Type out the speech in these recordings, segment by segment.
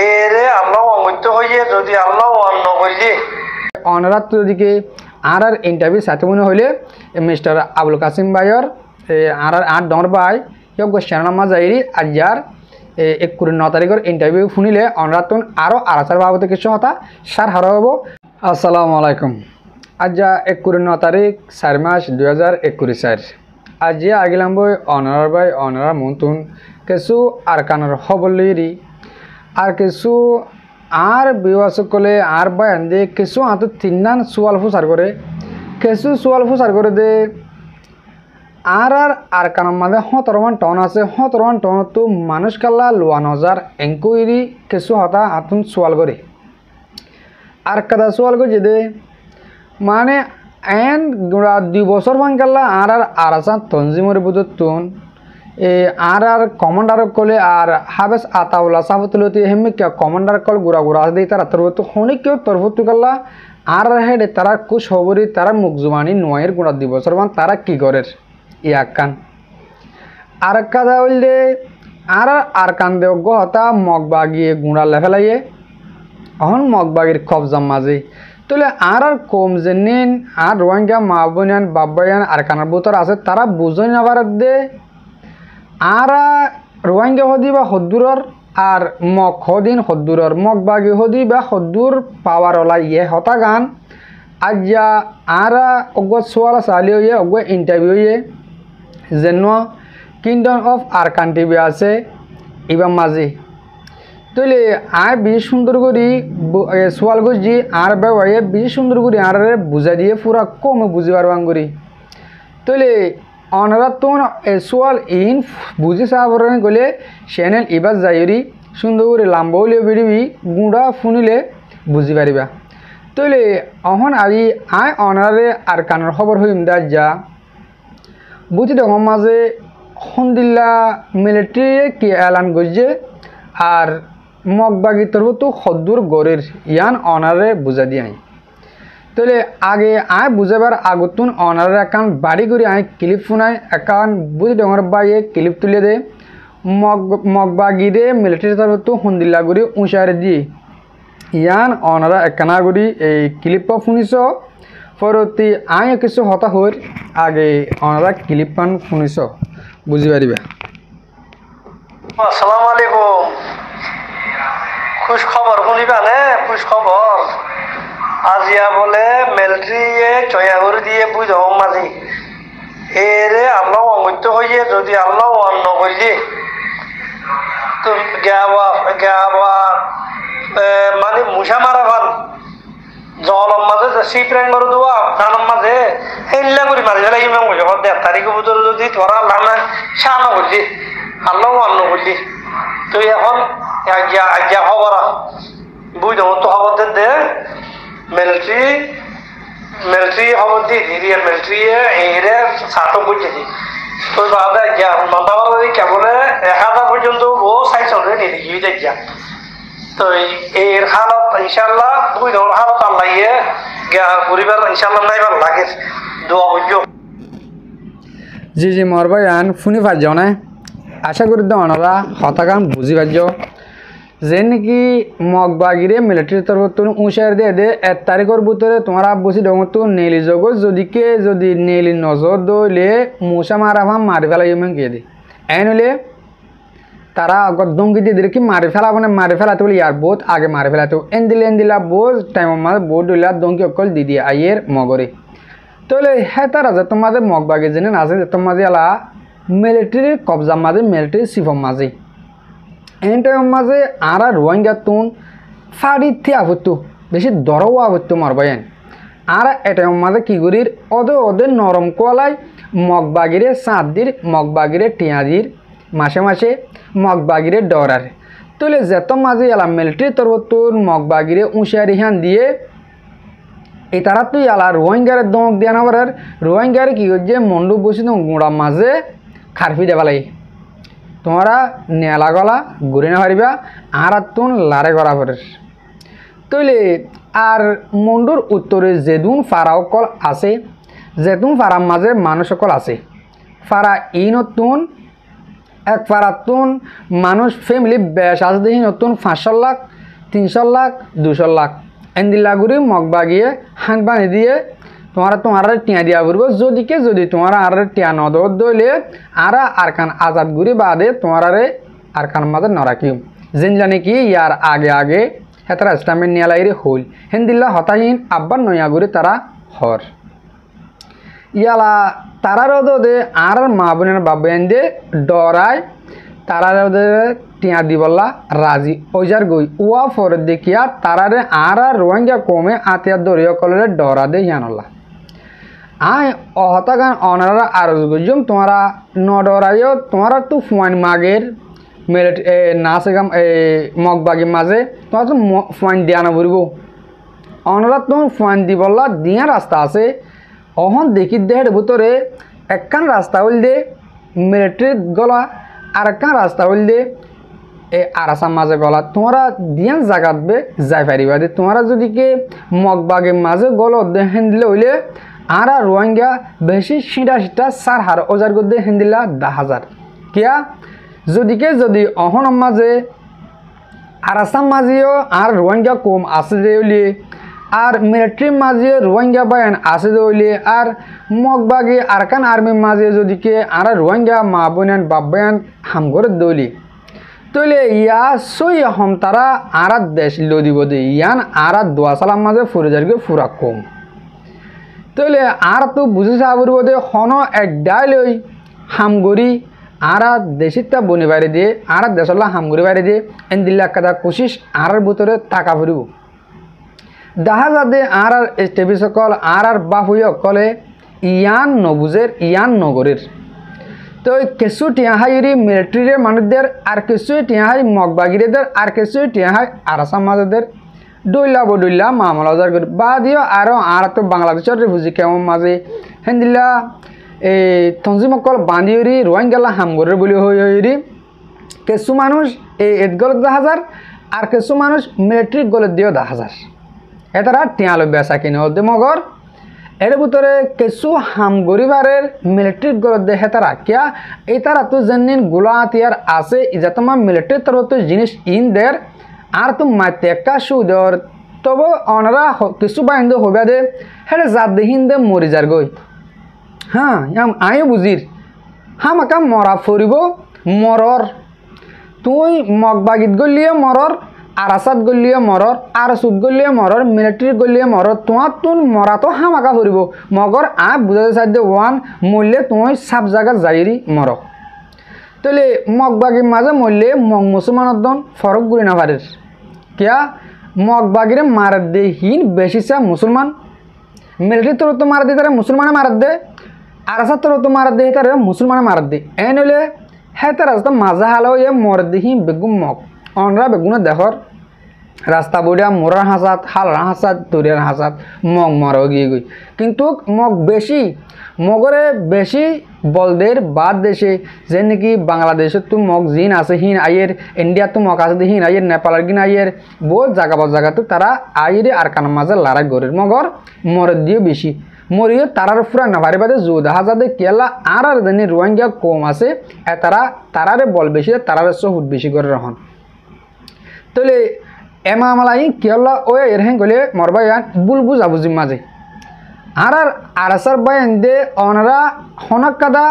এরে আল্লাহ অমৃত হইয়ে যদি আল্লাহ অন্ন করিয়ে অনারাত দিকে আর ইন্টারভিউ সাথে মনে হইলে মিস্টার আবুল কাসিম ভাইয়ের আর 8 ভাই যোগ্য শ্যানামা যাইরি আজার 9 তারিখের ইন্টারভিউ শুনিলে অনারাতুন আরও আরাচার বাবদে কিছু হতা সার হারা হব। আসসালামু আলাইকুম। আজ 9 তারিখ 4 মাস 2021 আজ আগিলাম বই অনার ভাই অনার মন্তুন কিছু আর কানার হবলি আর কিছু আর বিবাসকলে আর বায়ান দে কিছু আত তিনান সোয়াল ফুসার করে কিছু সোয়াল ফুসার করে দে আর কানার মাঝে 17 টন আছে 17 টন তো মানুষ কাল্লা 5000 এনকোয়ারি কিছু হতা আতুন সোয়াল করে আর কাদা সোয়াল করে দে মানে এন গুড়া 2 বছর বাঙ্গাল্লা আর আরাসা তঞ্জিমর বুদতুন আর কমান্ডার কলে আর হাবেস আতাউলা সাবতুলতি হেমিকা কমান্ডার কল গুড়া গুড়া দেই তারা তরবত হনি কেউ তরবত কাল্লা আর হেডে তারা কুশ হবরি তারা মুখজুমানি নয়ের গুড়া 2 বছর বান তারা কি করে ইয়াকান আর কাদা হইলে আর কান দেও গহতা মগবাগিয়ে গুড়া লেফেলাইয়ে অহন মগবাগির কবজাম মাঝে তাহলে আর কম যে নিন আর রোহিঙ্গা মা বোনিয়ান বাব্বায়ান আর কানার বুতর আছে তারা বুঝই না পারে দে আর রোহিঙ্গা হদি বা হদ্দুরর আর মগ হদিন হদ্দুরর মগ বাগি হদি বা হদ্দুর পাওয়ার ওলা ইয়ে হতা গান আজ্জা আর অগ সোয়াল চালি হয়ে অগ ইন্টারভিউ হয়ে যেন কিংডম অফ আর কান্ট্রি আছে এবার মাঝে তাহলে আর বেশি সুন্দর করি সোয়াল গুজি আর ব্যবহারে বেশি সুন্দর করি আর বুঝাই দিয়ে পুরা কম বুঝি পারবাং করি তাহলে অনারা তো সোয়াল ইন বুঝি সাবরণ গলে চ্যানেল এবার যাইরি সুন্দর করে লাম্বা হলে বেরিবি গুঁড়া ফুনিলে বুঝি পারিবা তাহলে অহন আজি আয় অনারে আর কানের খবর হইম দা যা বুঝি দেখো মাঝে হন্দিল্লা মিলিটারি কি এলান গজে আর মগবাগি তরফ তো হদ্দুর গড়ের ইয়ান অনারে বুঝা দিয়ে আই তাহলে আগে আয় বুঝাবার আগতুন অনারের একান বাড়ি করে আয় ক্লিপ ফোনায় একান বুঝি ডর বাইয়ে ক্লিপ তুলে দে মগবাগিরে মিলিটারি তরফ তো হন্দিল্লা গুড়ি উঁচারে দিয়ে ইয়ান অনারা একানা গুড়ি এই ক্লিপ শুনিছ পরবর্তী আয় কিছু হতা হর আগে অনারা ক্লিপ পান শুনিছ বুঝি পারিবা। আসসালামু আলাইকুম। খুশ খবর শুনিবা নে? খুশ খবর আজিয়া বলে মিলিটারিয়ে চয়াগুড়ি দিয়ে বুঝ মাঝি এরে আল্লাহ অমৃত হইয়ে যদি আল্লাহ অন্ন করিয়ে তুমি গাওয়া মানে মুসা মারা ভান জলম মাঝে শিপ র্যাং করে দেওয়া ধানের মাঝে হেল্লা করি মারি ফেলা ইমাম করছে 1.5 তারিখের ভিতরে যদি তোরা আল্লাহ সানা করছি আল্লাহ অন্ন করছি তুই এখন আজ্ঞা খবর বুঝ তো খবর দে মিলিটারি খবর দিয়ে দিদি মিলিটারি এরে সাথে বুঝেছি তো বাবা মাতাবার কেবলে 1000 পর্যন্ত ও সাইজ হবে নিয়ে গিয়ে যা তো এর হালত ইনশাল্লাহ দুই ধরনের হালত আল্লাহ পরিবার ইনশাল্লাহ নাই ভালো লাগে দোয়া বুঝো। জি মোর ভাই আন শুনি পারছ না আশা করি তো অনারা হতাকান বুঝি পারছ যে নাকি মগবাগিরে মিলিটারি তরফ উঁচার দিয়ে দে 1 তারিখের ভিতরে তোমার বসি ডতো নেলি জগৎ যদি নেলি নজর দইলে মশা মারা ভাম মারি ফেলাই গিয়ে দে এন হলে তারা আগত দমকি দিয়ে দিলে কি মারি ফেলা মানে মারি ফেলাতে বলে ইয়ার বহুত আগে মারি ফেলাতে এন দিলা বোঝ টাইম মাঝে বোট দিলা দমকি অকল দি দিয়ে আইয়ের মগরে তাহলে হ্যাঁ তারা যে তোমাদের মগবাগি জেনে আছে যে তোমাদের এলা মিলিটারির কবজা মাঝে মিলিটারি সিফম মাঝে এন টাইম মাঝে আর রোহিঙ্গা তুন ফাড়ি থিয়া হতো বেশি দরওয়া হতো মারবাইন আর এটাই মাঝে কি করির ওদের নরম কোয়ালাই মগবাগিরে সাঁতদির মগবাগিরে টিয়াজির মাসে মাসে মগবাগিরে ডরার তাহলে যেত মাঝে এলা মিলিটারি তরফ মগবাগিরে উঁচারি হান দিয়ে এই তারা তুই এলা রোহিঙ্গারে দমক দিয়া না পারার রোহিঙ্গারে কি করছে মন্ডু বসি তো গুঁড়া মাঝে খারফি দেবা লাগে তোমরা নেলা গলা ঘুরে না পারিবা আর তুন লারে করা পরে তৈলে আর মন্ডুর উত্তরে যেদুন ফারাও কল আছে যেতুন ফারার মাঝে মানুষ কল আছে ফারা ই নতুন এক পারাতুন মানুষ ফ্যামিলি বেশ আছে দেখি নতুন 500 লাখ 300 লাখ 200 লাখ এন্দিল্লা গুড়ি মগ বাগিয়ে হান বানি দিয়ে তোমার টিয়া দিয়া পড়ব যদি তোমার আর টিয়া নদ দইলে আর কান আজাদ গুড়ি বাদে তোমার আর কান মাঝে নরাকিম যেন জানে কি ইয়ার আগে হেতারা ইসলামের নিয়ালাইরে হইল হেন্দিল্লা হতাহীন আব্বার নয়া গুড়ি তারা হর ইয়ালা তারা রোদে আর মা বোনের বাবেন দে ডরায় তারা রোদে টিয়া দিবল্লা রাজি ওইজার গই ওয়া ফর দেখিয়া তারারে আর রোহিঙ্গা কমে আতিয়া দরিয় কলরে ডরা দে ইয়ানল্লা আয় অহতাগান অনারা আর গজম তোমারা নডরাইও তোমারা তো ফুয়ান মাগের মেলেট নাসেগাম মগবাগি মাঝে তোমার তো ফুয়ান দিয়া না বলব অনারা তো ফুয়ান দিবল্লা দিয়া রাস্তা আছে অহন দেখি দেহের ভিতরে একখান রাস্তা হইল দে মিলিটারি গলা আর একখান রাস্তা হইল দে আরাসার মাঝে গলা তোমরা দিয়ান জাগাত বে যাই পারিবা দে তোমরা যদি কে মগবাগের মাঝে গল দে হেন্দিলে হইলে আর রোহিঙ্গা বেশি সিটা সার হার ওজার গদ্দে হেন্দিলা 10,000 কিয়া যদি অহন মাঝে আরাসাম মাঝেও আর রোহিঙ্গা কম আছে যে হইলে আর মিলিটারি মাঝে রোহিঙ্গা বায়ান আছে দইলে আর মগবাগি আরকান আর্মির মাঝে যদি কে আর রোহিঙ্গা মা বোনান বাবায়ান হামগর দইলে তইলে ইয়া সই হম তারা আর দেশ লো দিব দে ইয়ান আর দোয়া সালাম মাঝে ফুরজারকে ফুরা কম তইলে আর তো বুঝে সাবরব দে হন এক ডাইলই হামগরি আর দেশিতা বনি বাইরে দিয়ে আর দেশলা হামগরি বাইরে দিয়ে এন্দিল্লা কাদা কোশিশ আর ভিতরে টাকা ফুরিব দেখা যাতে আর এসটিভি সকল আর বাহুই অকলে ইয়ান নবুজের ইয়ান নগরের তো কিছু টিয়াহাইরি মিলিটারির মানুষদের আর কিছু টিয়াহাই মগবাগিরিদের আর কিছু টিয়াহাই আরাসাম মাঝেদের ডইলা মামলাজার করে বা দিও আর তো বাংলাদেশের রিফিউজি কেমন মাঝে হেন্দিল্লা এই তঞ্জিমকল বান্দিওরি রোহিঙ্গালা হামগরের বলে হইরি কিছু মানুষ এই এদগলত 10,000 আর কিছু মানুষ মিলিটারি গলত দিও 10,000 এতারা টিয়ালো বেচা কিনে হল দে মগর এর ভিতরে কিছু হামগরিবারের মিলিটারি গলত দে হেতারা কিয়া এই তারা তো জানিন গোলা হাতিয়ার আছে ইজা তোমার মিলিটারি তরফ তো জিনিস ইন দের আর তো মাতেকা সুদর তবে অনারা কিছু বাইন্দ হইবা দে হেরে জাত দেহিন দে মরি যার গই হ্যাঁ আই বুঝির হামাকা মরা ফরিব মরর তুই মগবাগিত গলিয়ে মরর আরাসাত গলিয়ে মরর আরসুত গলিয়ে মরর মিলিটারি গলিয়ে মরর তোমার তুন মরা তো হামাকা ফরিব মগর বুঝাতে চাইতে ওয়ান মরলে তুই সাপ জায়গা যাইরি মর তাহলে মগবাগির মাঝে মরলে মগ মুসলমানের দন ফরক গুলি না পারে কিয়া মগবাগিরে মারাত দে হিন বেশি চা মুসলমান মিলিটারি তোর তো মারা দে তারা মুসলমানে মারাত দে আরাসাত তোর তো মারাত দে তারা মুসলমানে মারাত দে এ নইলে হ্যাঁ তার রাস্তা মাজা হালো এ মর দিহি বেগুম মগ অনরা বেগুনে দেখর রাস্তা বড়িয়া মোরার হাসাত হালরা হাসাত তরিয়ার হাসাত মগ মর গিয়ে গই কিন্তু মগ বেশি মগরে বেশি বলদের বাদ দেশে যে নাকি বাংলাদেশে তো মগ জিন আছে হিন আইয়ের ইন্ডিয়া তো মগ আছে হিন আইয়ের নেপালের গিন আইয়ের বহুত জায়গা তো তারা আইরে আর কান মাঝে লড়াই গরের মগর মরে দিয়ে বেশি মরিয়ে তারার ফুরা না পারে বাদে জো দেখা যাতে কেলা আর জানি রোহিঙ্গা কম আছে তারারে বল বেশি তারারে সহুট বেশি করে রহন তাহলে এমা মালাই কেলা ওই এর হ্যাঁ গলে মরবাইয়ান বুলবু যাবুজি মাঝে আর আরাসার বাইন দে অনারা হনক কাদা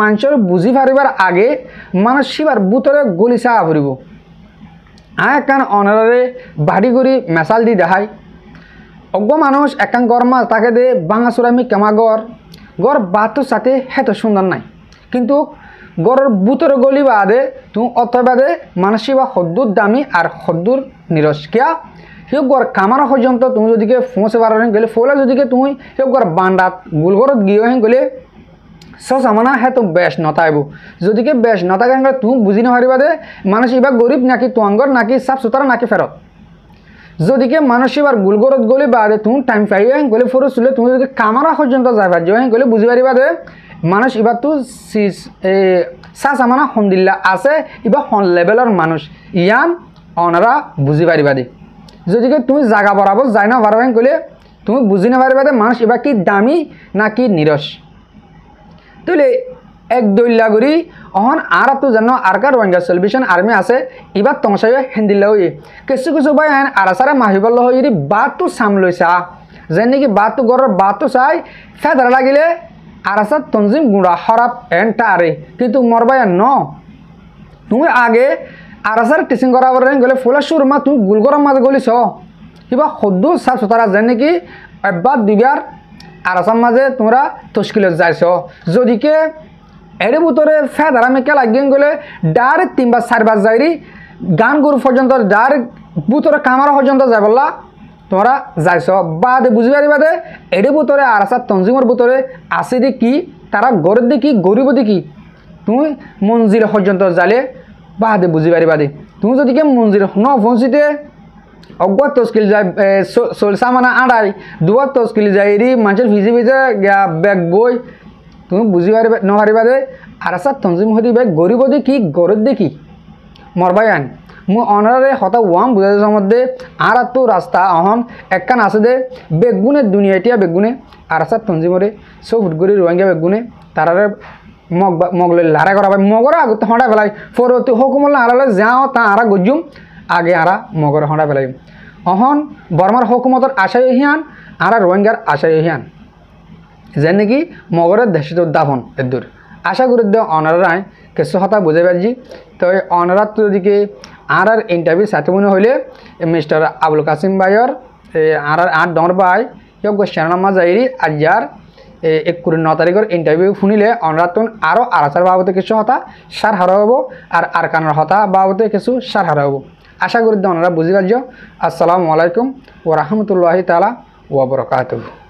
মানুষের বুঝি পারিবার আগে মানুষ শিবার বুতরে গলি চা ফুরিব কান অনারে বাড়ি গড়ি মেশাল দি দেখায় অজ্ঞ মানুষ একান গড় মাছ তাকে দে বাঙাচুরামি কেমা গড় বাতুর সাথে হেত সুন্দর নাই কিন্তু গড়ের বুতরে গলি বাদে তুমি অত বাদে মানুষই বা সদ্দুর দামি আর সদ্দুর নিরস্কিয়া সেই গড় কামার পর্যন্ত তুমি যদি ফোঁসে বার গেলে ফলে যদি তুমি সেই গড় বান্ডাত গুলঘরত গিয়ে গেলে সমানা হ্যাঁ তো বেশ নতাইব যদি বেশ নতাকে তুমি বুঝি নাপারিবা দে মানুষ এবার গরিব নাকি তোয়াঙ্গর নাকি সাফ সুতরা নাকি ফেরত যদি মানুষ এবার গুলঘরত গলি বাদে তুমি টাইম পাই গেলে ফোর চলে তুমি যদি কামারা পর্যন্ত যাইবা যাই গেলে বুঝি পারিবা দে মানুষ এবার তো সামানা সন্দিল্লা আছে এবার হন লেভেলের মানুষ ইয়ান অনারা বুঝি পারিবা দে যদি তুমি জায়গা বরাবর যাই না পারবা গেলে তুমি বুঝি না পারিবা দে মানুষ এবার কি দামি নাকি নিরস তাহলে এক দৈল্লা করি অহন আর তো জানো আর কার রোহিঙ্গা সেলিব্রেশন আর্মি আছে এবার তংসাই হিন্দিলা হয়ে কিছু কিছু ভাই আইন আর সারা মাহিবল হয়ে বাত তো সাম লইছা যেন নাকি বাত তো গড়ের বাত তো চাই ফেদার লাগিলে আর আসা তঞ্জিম গুঁড়া হরাপ এন্টারে কিন্তু মর ভাই ন তুমি আগে আর আসার টিচিং করাবার গেলে ফুলা সুরমা তুমি গুলগরম মাঝে গলিছ কিবা সদ্য সাফ সুতরা যেন নাকি একবার দুইবার আর আসার মাঝে তোমরা তস্কিলত যাইছ যদিকে এর ভিতরে ফেদার আমি কে লাগিয়ে গেলে ডাইরেক্ট 3 বা 4 বার যাইরি গান গরু পর্যন্ত ডাইরেক্ট ভিতরে কামারা পর্যন্ত যাই বললা তোমরা যাইছ বাদে বুঝি পারিবা দে এর ভিতরে আর আসার তঞ্জিমের ভিতরে আছে দি কি তারা গরিব দি কি গরিব দি কি তুমি মঞ্জিল পর্যন্ত যালে বাদে বুঝি পারিবা দে তুমি যদি কে মঞ্জিল ন পৌঁছিতে অজ্ঞাত তস্কিল যায় চলসা মানে আড়াই দুয়ার তস্কিল যায় এরি মানুষের ভিজে ভিজে ব্যাগ বই তুমি বুঝি পারিবা নপারিবা দে আর আসার তঞ্জিম হদি ব্যাগ গরিব দি কি গরিব দি কি মরবাই আন মু অনারে হতা ওয়াম বুঝাইছে মধ্যে আর তো রাস্তা অহন একখান আছে দে বেগুনে দুনিয়া এতিয়া বেগুনে আর আসার তঞ্জিমরে সব ফুটগরি রোহিঙ্গা বেগুনে তারারে মগলে লারা করা ভাই মগর আগতে হঁড়া ফেলাই ফরতি হকুমল্লা আড়ালে যাও তা আরা গজুম আগে আরা মগর হঁড়া ফেলাই অহন বর্মার হকুমতর আশাই হিয়ান আরা রোহিঙ্গার আশাই হিয়ান যেন নাকি মগরের দেশে উদ্যাপন এদূর আশা করি দে অনারাই কিছু হতা বুঝে পারছি তো অনারার তো ওদিকে আর ইন্টারভিউ সাথে মনে হইলে মিস্টার আবুল কাসিম ভাইয়র আর 8 ডর ভাই ইয়ক শ্যানামা যাইরি আজার 9 তারিখের ইন্টারভিউ শুনিলে অনারাতন আরও আরাচার বাবদে কিছু হতা সার হারা হব আর কানার হতা বাবদে কিছু সার হারা হব আশা করি দে অনারা বুঝি পারছ। আসসালামু আলাইকুম ওয়া রাহমাতুল্লাহি তাআলা ওয়া বারাকাতুহু।